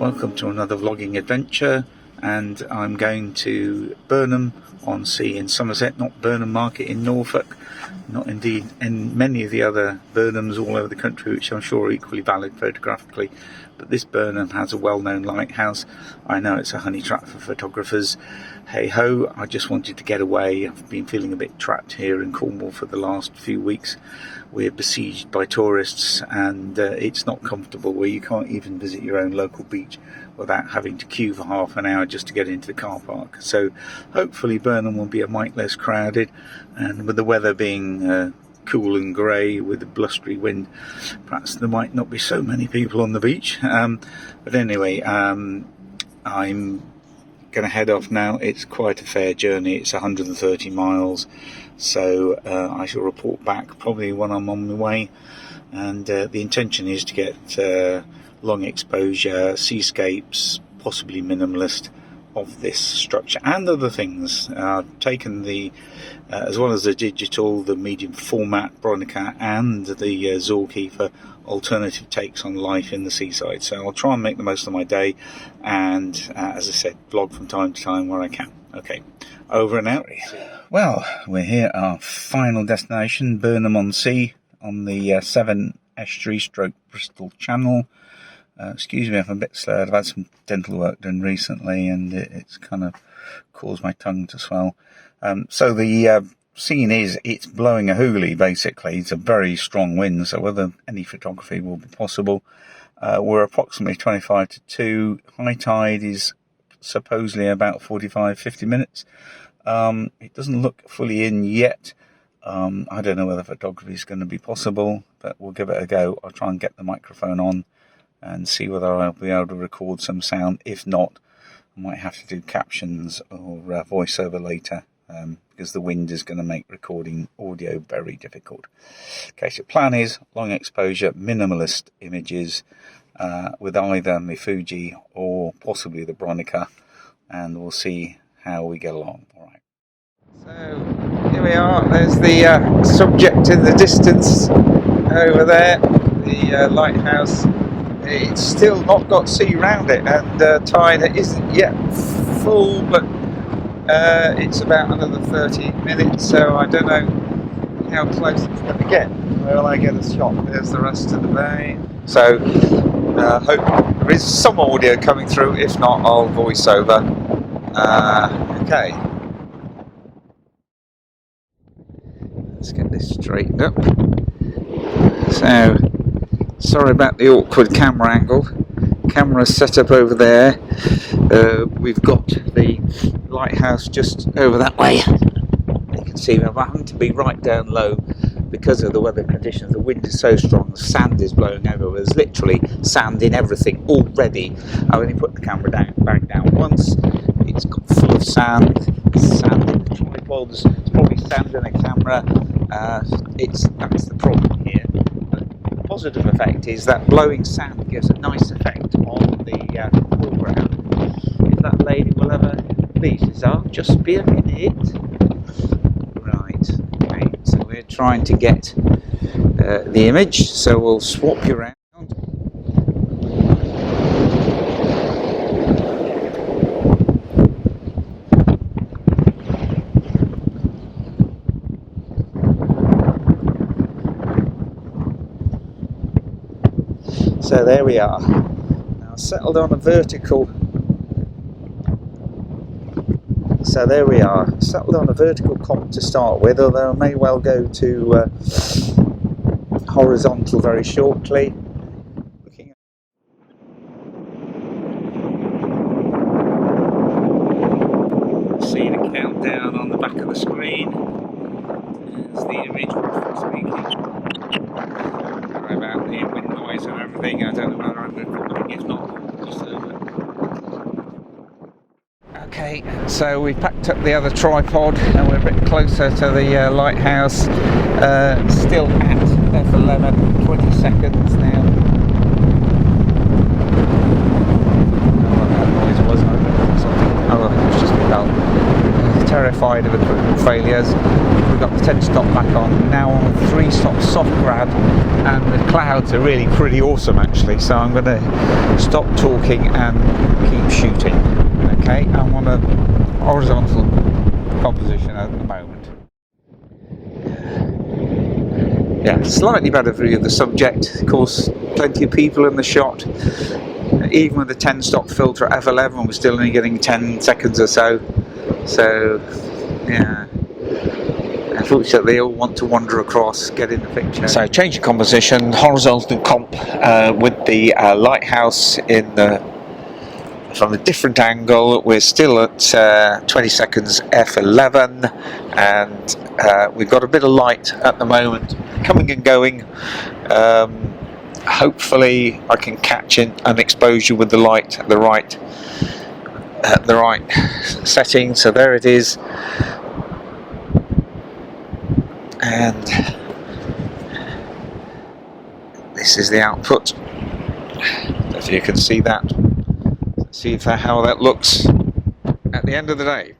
welcome to another vlogging adventure, and I'm going to Burnham on Sea in Somerset, not Burnham Market in Norfolk, not indeed in many of the other Burnhams all over the country, which I'm sure are equally valid photographically, but this Burnham has a well-known lighthouse. I know it's a honey trap for photographers. Hey ho, I just wanted to get away. I've been feeling a bit trapped here in Cornwall for the last few weeks. We're besieged by tourists, and it's not comfortable, where you can't even visit your own local beach without having to queue for half an hour just to get into the car park. So hopefully Burnham will be a mite less crowded, and with the weather being cool and grey with a blustery wind, perhaps there might not be so many people on the beach. But anyway, I'm going to head off now. It's quite a fair journey. It's 130 miles, so I shall report back probably when I'm on my way, and the intention is to get long exposure, seascapes, possibly minimalist of this structure and other things. I've taken the as well as the digital, the medium format Bronica and the Zorky for alternative takes on life in the seaside. So I'll try and make the most of my day, and as I said, vlog from time to time where I can. Okay, over and out. Well, we're here at our final destination, Burnham on Sea, on the Severn Estuary / Bristol Channel. Excuse me if I'm a bit slurred. I've had some dental work done recently, and it's kind of caused my tongue to swell. So the scene is, it's blowing a hoolie, basically. It's a very strong wind, so whether any photography will be possible. We're approximately 25 to 2. High tide is supposedly about 45-50 minutes. It doesn't look fully in yet. I don't know whether photography is going to be possible, but we'll give it a go. I'll try and get the microphone on and see whether I'll be able to record some sound. If not, I might have to do captions or voiceover later, because the wind is going to make recording audio very difficult. Okay, so plan is long exposure, minimalist images with either my Fuji or possibly the Bronica, and we'll see how we get along. All right. So here we are. There's the subject in the distance over there, the lighthouse. It's still not got sea round it, and tide isn't yet full, but it's about another 30 minutes, so I don't know how close it's going to get. Will I get a shot? There's the rest of the bay. So hope there is some audio coming through. If not, I'll voice over. Okay. Let's get this straightened up. So, sorry about the awkward camera angle. Camera set up over there. We've got the lighthouse just over that way. You can see I'm having to be right down low because of the weather conditions. The wind is so strong, the sand is blowing over. There's literally sand in everything already. I've only put the camera back down once. It's got full of sand. Sand in the tripods. It's probably sand in the camera. That's the problem here. The positive effect is that blowing sand gives a nice effect on the foreground. If that lady will ever please herself, just be a minute. Right, okay, so we're trying to get the image, so we'll swap you around. So there we are. Now settled on a vertical. So there we are. Settled on a vertical comp to start with, although I may well go to horizontal very shortly. Looking at see the countdown on the back of the screen. There's the image speaking. Sorry about the wind noise and everything. I don't know whether I'm recording. If not, just over. Okay, so we packed up the other tripod and we're a bit closer to the lighthouse. Still at F11, 20 seconds now. I don't know what that noise was. Oh, it was just my bell. Terrified of a failures. We've got the 10 stop back on, now on 3 stop soft grad, and the clouds are really pretty awesome actually, so I'm going to stop talking and keep shooting. Okay, I'm on a horizontal composition at the moment. Yeah, slightly better view of the subject. Of course, plenty of people in the shot. Even with the 10 stop filter at f11, we're still only getting 10 seconds or so. So, yeah. Unfortunately, they all want to wander across, get in the picture. So, changing composition, horizontal comp with the lighthouse in from a different angle. We're still at 20 seconds f11, and we've got a bit of light at the moment, coming and going. Hopefully, I can catch an exposure with the light at the right setting. So there it is. And this is the output. If you can see that, let's see how that looks at the end of the day.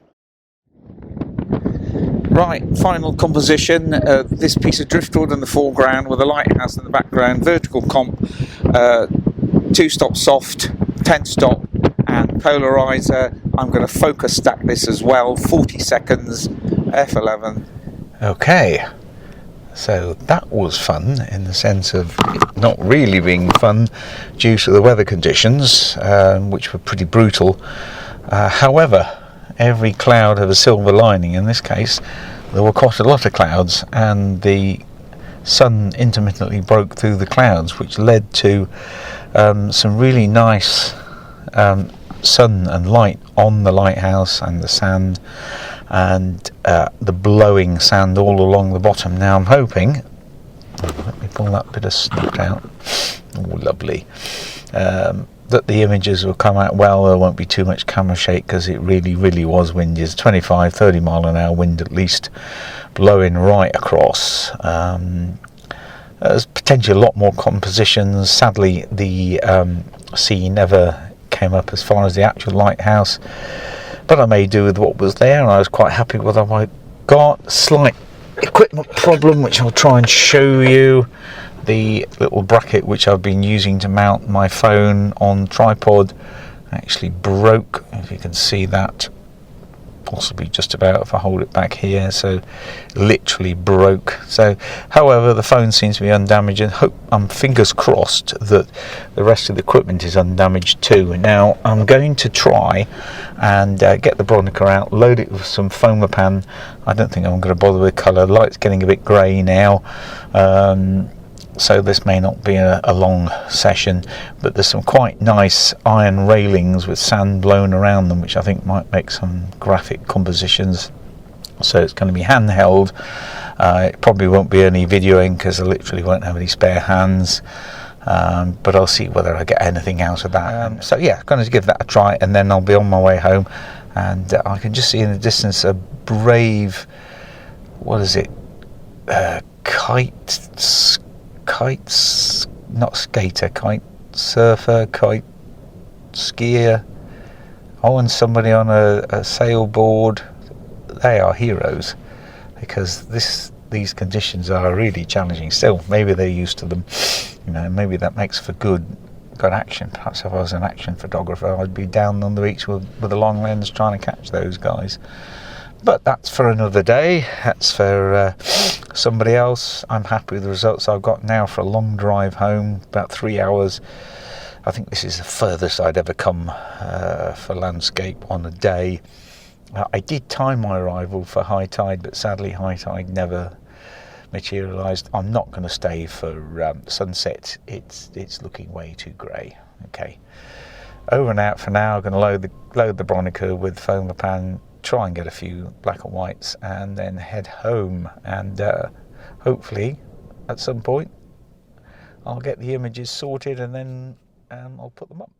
Right, final composition. This piece of driftwood in the foreground with a lighthouse in the background. Vertical comp, 2 stop soft, 10 stop, and polarizer. I'm going to focus stack this as well. 40 seconds, f11. Okay, so that was fun in the sense of it not really being fun due to the weather conditions, which were pretty brutal. However, every cloud had a silver lining. In this case, there were quite a lot of clouds, and the sun intermittently broke through the clouds, which led to some really nice sun and light on the lighthouse and the sand, and the blowing sand all along the bottom. Now I'm hoping, let me pull that bit of snot out, oh lovely, that the images will come out well. There won't be too much camera shake because it really was windy. It's 25-30 mile an hour wind at least, blowing right across. There's potentially a lot more compositions. Sadly, the sea never came up as far as the actual lighthouse, but I made do with what was there, and I was quite happy with what I got. Slight equipment problem, which I'll try and show you. The little bracket which I've been using to mount my phone on tripod actually broke, if you can see that, possibly just about if I hold it back here. So literally broke. So however, the phone seems to be undamaged, and I'm fingers crossed that the rest of the equipment is undamaged too. Now I'm going to try and get the Bronica out, load it with some Fomapan. I don't think I'm going to bother with colour. The light's getting a bit grey now, so this may not be a long session, but there's some quite nice iron railings with sand blown around them, which I think might make some graphic compositions. So it's going to be handheld. It probably won't be any videoing because I literally won't have any spare hands, but I'll see whether I get anything out of that. So yeah, going to give that a try, and then I'll be on my way home, and I can just see in the distance a brave, what is it, not skater, kite surfer, kite skier, and somebody on a sailboard. They are heroes, because these conditions are really challenging. Still, maybe they're used to them, maybe that makes for good action. Perhaps if I was an action photographer, I'd be down on the beach with a long lens trying to catch those guys. But that's for another day. That's for somebody else. I'm happy with the results I've got now for a long drive home, about 3 hours. I think this is the furthest I'd ever come for landscape on a day. I did time my arrival for high tide, but sadly high tide never materialised. I'm not going to stay for sunset. It's looking way too grey. Okay, over and out for now. I'm going to load the Bronica with Fomapan, try and get a few black and whites, and then head home, and hopefully at some point I'll get the images sorted, and then I'll put them up.